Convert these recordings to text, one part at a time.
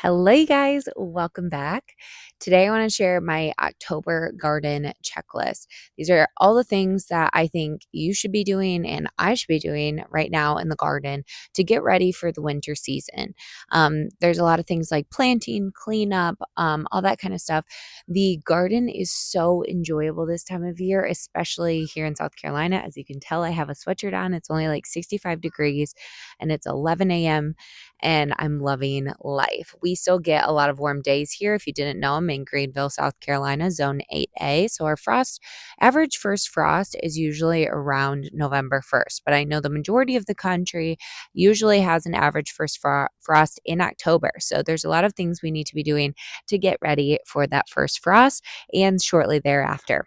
Hello, you guys. Welcome back. Today, I want to share my October garden checklist. These are all the things that I think you should be doing and I should be doing right now in the garden to get ready for the winter season. There's a lot of things like planting, cleanup, all that kind of stuff. The garden is so enjoyable this time of year, especially here in South Carolina. As you can tell, I have a sweatshirt on. It's only like 65 degrees and it's 11 a.m. and I'm loving life. We still get a lot of warm days here. If you didn't know, I'm in Greenville, South Carolina, zone 8A. So our average first frost is usually around November 1st. But I know the majority of the country usually has an average frost in October. So there's a lot of things we need to be doing to get ready for that first frost and shortly thereafter.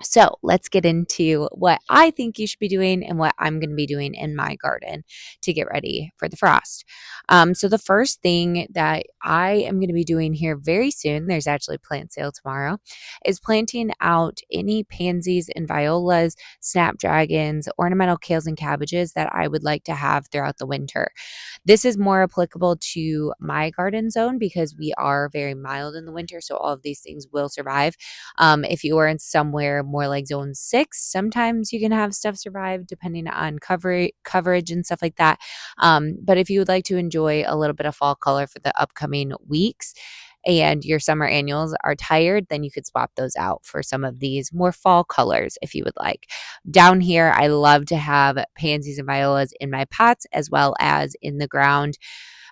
So let's get into what I think you should be doing and what I'm going to be doing in my garden to get ready for the frost. So the first thing that I am going to be doing here very soon, there's actually plant sale tomorrow, is planting out any pansies and violas, snapdragons, ornamental kales and cabbages that I would like to have throughout the winter. This is more applicable to my garden zone because we are very mild in the winter, so all of these things will survive. If you are in somewhere more like zone 6, sometimes you can have stuff survive depending on coverage and stuff like that. But if you would like to enjoy a little bit of fall color for the upcoming weeks and your summer annuals are tired, then you could swap those out for some of these more fall colors if you would like. Down here, I love to have pansies and violas in my pots as well as in the ground.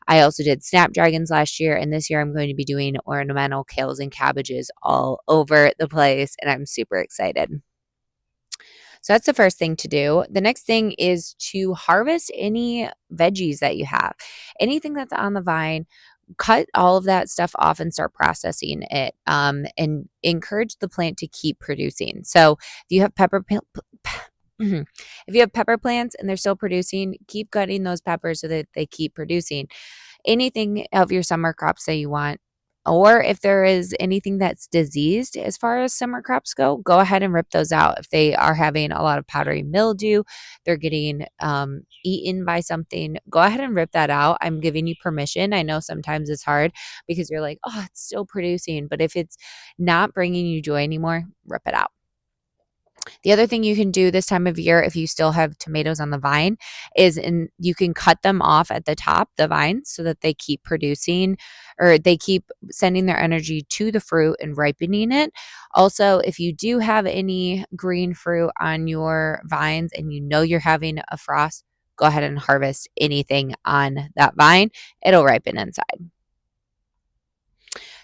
I also did snapdragons last year, and this year I'm going to be doing ornamental kales and cabbages all over the place, and I'm super excited. So that's the first thing to do. The next thing is to harvest any veggies that you have. Anything that's on the vine, cut all of that stuff off and start processing it, and encourage the plant to keep producing. So if you have if you have pepper plants and they're still producing, keep cutting those peppers so that they keep producing anything of your summer crops that you want. Or if there is anything that's diseased as far as summer crops go ahead and rip those out. If they are having a lot of powdery mildew, they're getting eaten by something, go ahead and rip that out. I'm giving you permission. I know sometimes it's hard because you're like, oh, it's still producing. But if it's not bringing you joy anymore, rip it out. The other thing you can do this time of year, if you still have tomatoes on the vine, you can cut them off at the top, the vine, so that they keep producing or they keep sending their energy to the fruit and ripening it. Also, if you do have any green fruit on your vines and you know you're having a frost, go ahead and harvest anything on that vine. It'll ripen inside.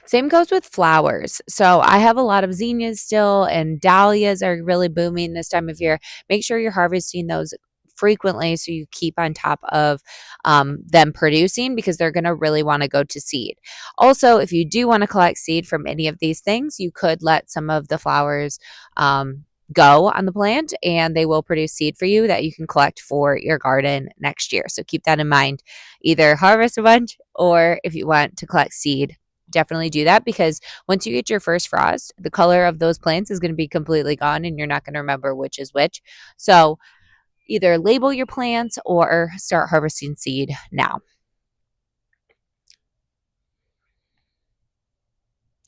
Same goes with flowers. So I have a lot of zinnias still, and dahlias are really booming this time of year. Make sure you're harvesting those frequently so you keep on top of them producing because they're going to really want to go to seed. Also, if you do want to collect seed from any of these things, you could let some of the flowers go on the plant and they will produce seed for you that you can collect for your garden next year. So keep that in mind. Either harvest a bunch or if you want to collect seed, definitely do that because once you get your first frost, the color of those plants is going to be completely gone and you're not going to remember which is which. So either label your plants or start harvesting seed now.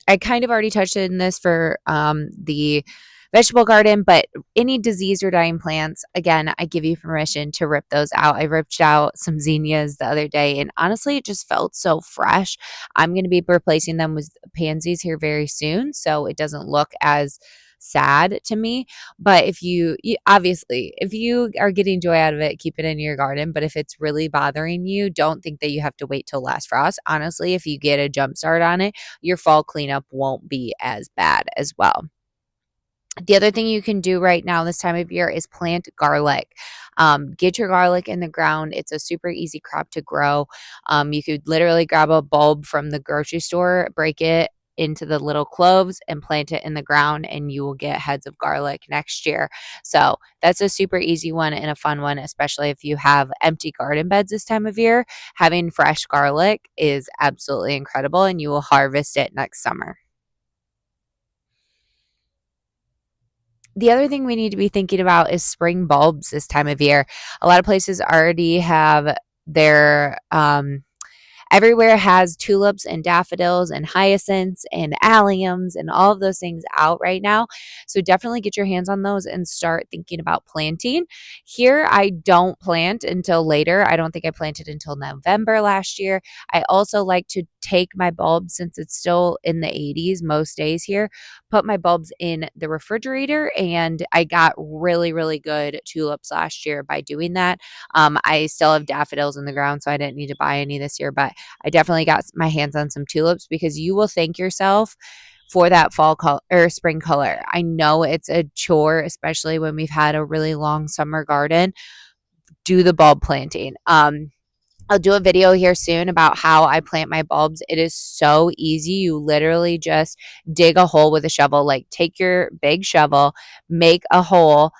I kind of already touched on this for the vegetable garden, but any diseased or dying plants, again, I give you permission to rip those out. I ripped out some zinnias the other day, and honestly, it just felt so fresh. I'm going to be replacing them with pansies here very soon, so it doesn't look as sad to me. But obviously, if you are getting joy out of it, keep it in your garden. But if it's really bothering you, don't think that you have to wait till last frost. Honestly, if you get a jump start on it, your fall cleanup won't be as bad as well. The other thing you can do right now this time of year is plant garlic. Get your garlic in the ground. It's a super easy crop to grow. You could literally grab a bulb from the grocery store, break it into the little cloves and plant it in the ground and you will get heads of garlic next year. So that's a super easy one and a fun one, especially if you have empty garden beds this time of year. Having fresh garlic is absolutely incredible and you will harvest it next summer. The other thing we need to be thinking about is spring bulbs this time of year. A lot of places already have their Everywhere has tulips and daffodils and hyacinths and alliums and all of those things out right now. So definitely get your hands on those and start thinking about planting. Here, I don't plant until later. I don't think I planted until November last year. I also like to take my bulbs, since it's still in the 80s most days here, put my bulbs in the refrigerator, and I got really, really good tulips last year by doing that. I still have daffodils in the ground, so I didn't need to buy any this year, but I definitely got my hands on some tulips because you will thank yourself for that fall color or spring color. I know it's a chore, especially when we've had a really long summer garden. Do the bulb planting. I'll do a video here soon about how I plant my bulbs. It is so easy. You literally just dig a hole with a shovel. Like, take your big shovel, make a hole,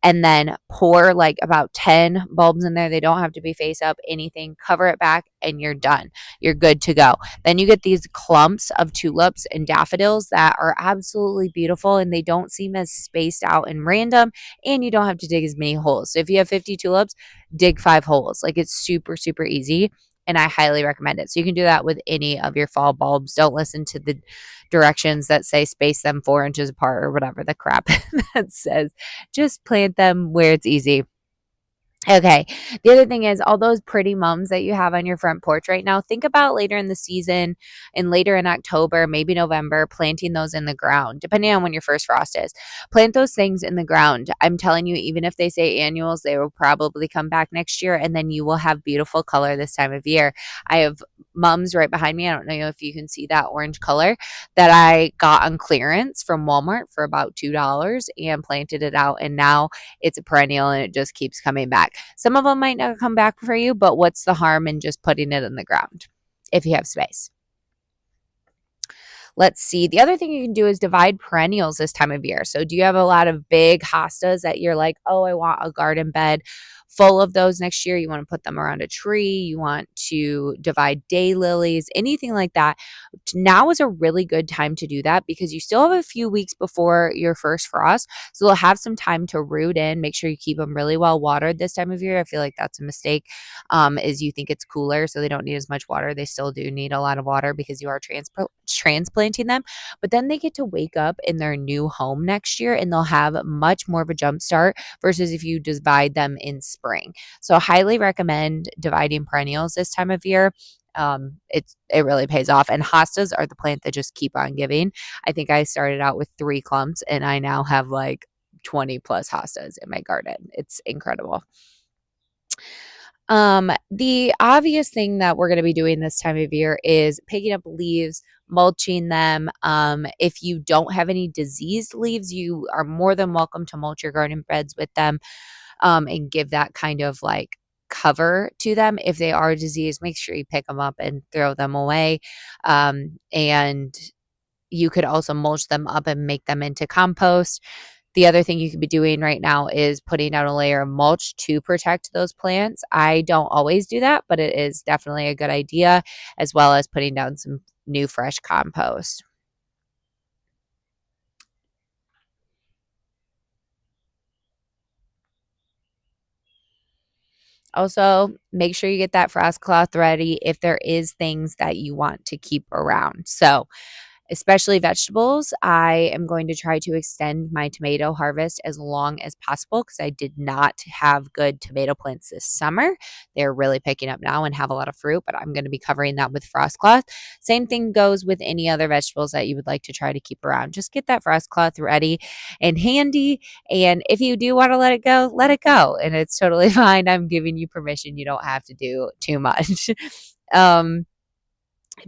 and then pour like about 10 bulbs in there. They don't have to be face up, anything. Cover it back, and you're done. You're good to go. Then you get these clumps of tulips and daffodils that are absolutely beautiful, and they don't seem as spaced out and random, and you don't have to dig as many holes. So if you have 50 tulips, dig 5 holes. Like, it's super, super easy. And I highly recommend it. So you can do that with any of your fall bulbs. Don't listen to the directions that say space them 4 inches apart or whatever the crap that says. Just plant them where it's easy. Okay. The other thing is, all those pretty mums that you have on your front porch right now, think about later in the season and later in October, maybe November, planting those in the ground, depending on when your first frost is. Plant those things in the ground. I'm telling you, even if they say annuals, they will probably come back next year, and then you will have beautiful color this time of year. I have mums right behind me. I don't know if you can see that orange color that I got on clearance from Walmart for about $2 and planted it out. And now it's a perennial and it just keeps coming back. Some of them might not come back for you, but what's the harm in just putting it in the ground if you have space? Let's see. The other thing you can do is divide perennials this time of year. So, do you have a lot of big hostas that you're like, oh, I want a garden bed full of those next year? You want to put them around a tree. You want to divide daylilies, anything like that. Now is a really good time to do that because you still have a few weeks before your first frost. So, they'll have some time to root in. Make sure you keep them really well watered this time of year. I feel like that's a mistake, is you think it's cooler, so they don't need as much water. They still do need a lot of water because you are transplanting them. But then they get to wake up in their new home next year, and they'll have much more of a jump start versus if you divide them in spring. So, highly recommend dividing perennials this time of year. It really pays off, and hostas are the plant that just keep on giving. I think I started out with 3 clumps, and I now have like 20 plus hostas in my garden. It's incredible. The obvious thing that we're going to be doing this time of year is picking up leaves, mulching them. If you don't have any diseased leaves, you are more than welcome to mulch your garden beds with them, and give that kind of like cover to them. If they are diseased, make sure you pick them up and throw them away. And you could also mulch them up and make them into compost. The other thing you could be doing right now is putting down a layer of mulch to protect those plants. I don't always do that, but it is definitely a good idea, as well as putting down some new fresh compost. Also, make sure you get that frost cloth ready if there is things that you want to keep around. So, especially vegetables, I am going to try to extend my tomato harvest as long as possible because I did not have good tomato plants this summer. They're really picking up now and have a lot of fruit, but I'm going to be covering that with frost cloth. Same thing goes with any other vegetables that you would like to try to keep around. Just get that frost cloth ready and handy. And if you do want to let it go, let it go. And it's totally fine. I'm giving you permission. You don't have to do too much. um,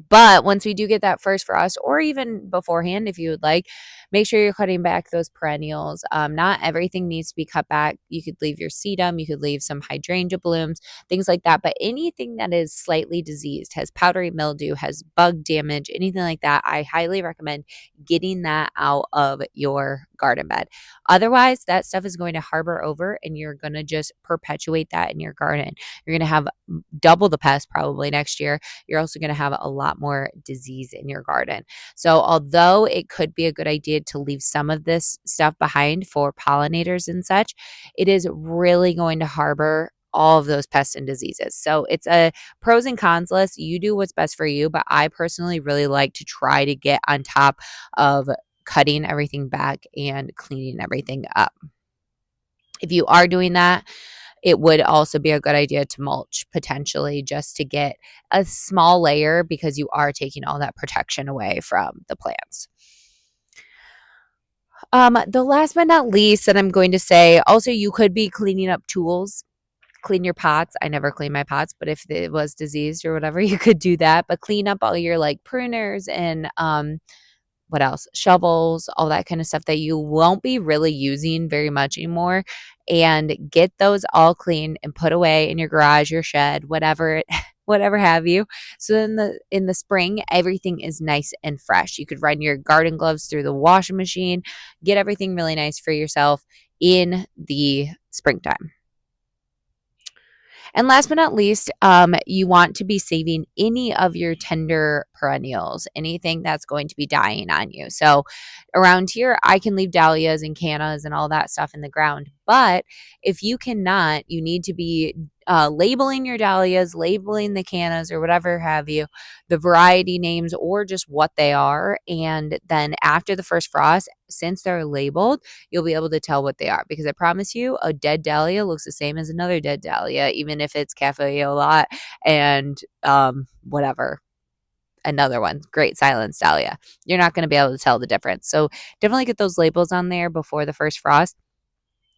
but once we do get that first frost, or even beforehand, if you would like, make sure you're cutting back those perennials. Not everything needs to be cut back. You could leave your sedum, you could leave some hydrangea blooms, things like that. But anything that is slightly diseased, has powdery mildew, has bug damage, anything like that, I highly recommend getting that out of your garden bed. Otherwise, that stuff is going to harbor over and you're going to just perpetuate that in your garden. You're going to have double the pest probably next year. You're also going to have a lot more disease in your garden. So, although it could be a good idea to leave some of this stuff behind for pollinators and such, it is really going to harbor all of those pests and diseases. So it's a pros and cons list. You do what's best for you, but I personally really like to try to get on top of cutting everything back and cleaning everything up. If you are doing that, it would also be a good idea to mulch potentially just to get a small layer because you are taking all that protection away from the plants. The last but not least that I'm going to say, also you could be cleaning up tools. Clean your pots. I never clean my pots, but if it was diseased or whatever, you could do that. But clean up all your like pruners and what else? Shovels, all that kind of stuff that you won't be really using very much anymore. And get those all clean and put away in your garage, your shed, whatever whatever have you. So in the spring, everything is nice and fresh. You could run your garden gloves through the washing machine, get everything really nice for yourself in the springtime. And last but not least, you want to be saving any of your tender perennials, anything that's going to be dying on you. So around here, I can leave dahlias and cannas and all that stuff in the ground. But if you cannot, you need to be labeling your dahlias, labeling the cannas or whatever have you, the variety names or just what they are. And then after the first frost, since they're labeled, you'll be able to tell what they are. Because I promise you, a dead dahlia looks the same as another dead dahlia, even if it's cafe au lait and whatever. Another one, great silence dahlia. You're not going to be able to tell the difference. So definitely get those labels on there before the first frost.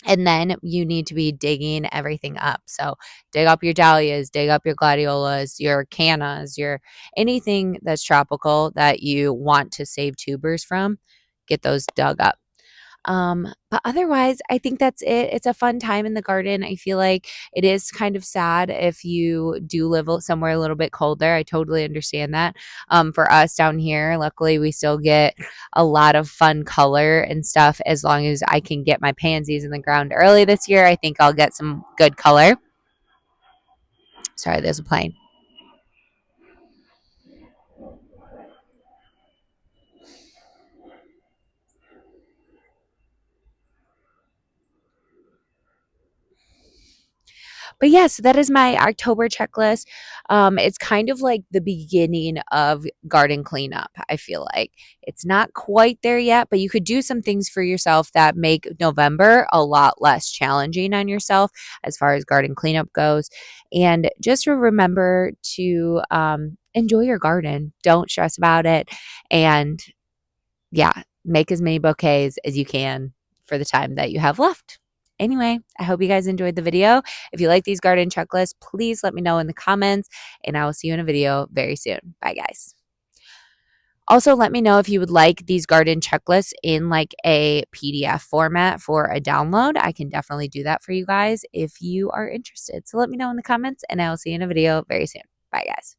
And then you need to be digging everything up. So dig up your dahlias, dig up your gladiolas, your cannas, your anything that's tropical that you want to save tubers from, get those dug up. But otherwise, I think that's it. It's a fun time in the garden. I feel like it is kind of sad if you do live somewhere a little bit colder. I totally understand that. For us down here, luckily, we still get a lot of fun color and stuff as long as I can get my pansies in the ground early this year. I think I'll get some good color. Sorry, there's a plane. But yeah, so that is my October checklist. It's kind of like the beginning of garden cleanup. I feel like it's not quite there yet, but you could do some things for yourself that make November a lot less challenging on yourself as far as garden cleanup goes. And just to remember to enjoy your garden, don't stress about it. And yeah, make as many bouquets as you can for the time that you have left. Anyway, I hope you guys enjoyed the video. If you like these garden checklists, please let me know in the comments, and I will see you in a video very soon. Bye, guys. Also, let me know if you would like these garden checklists in like a PDF format for a download. I can definitely do that for you guys if you are interested. So let me know in the comments, and I will see you in a video very soon. Bye, guys.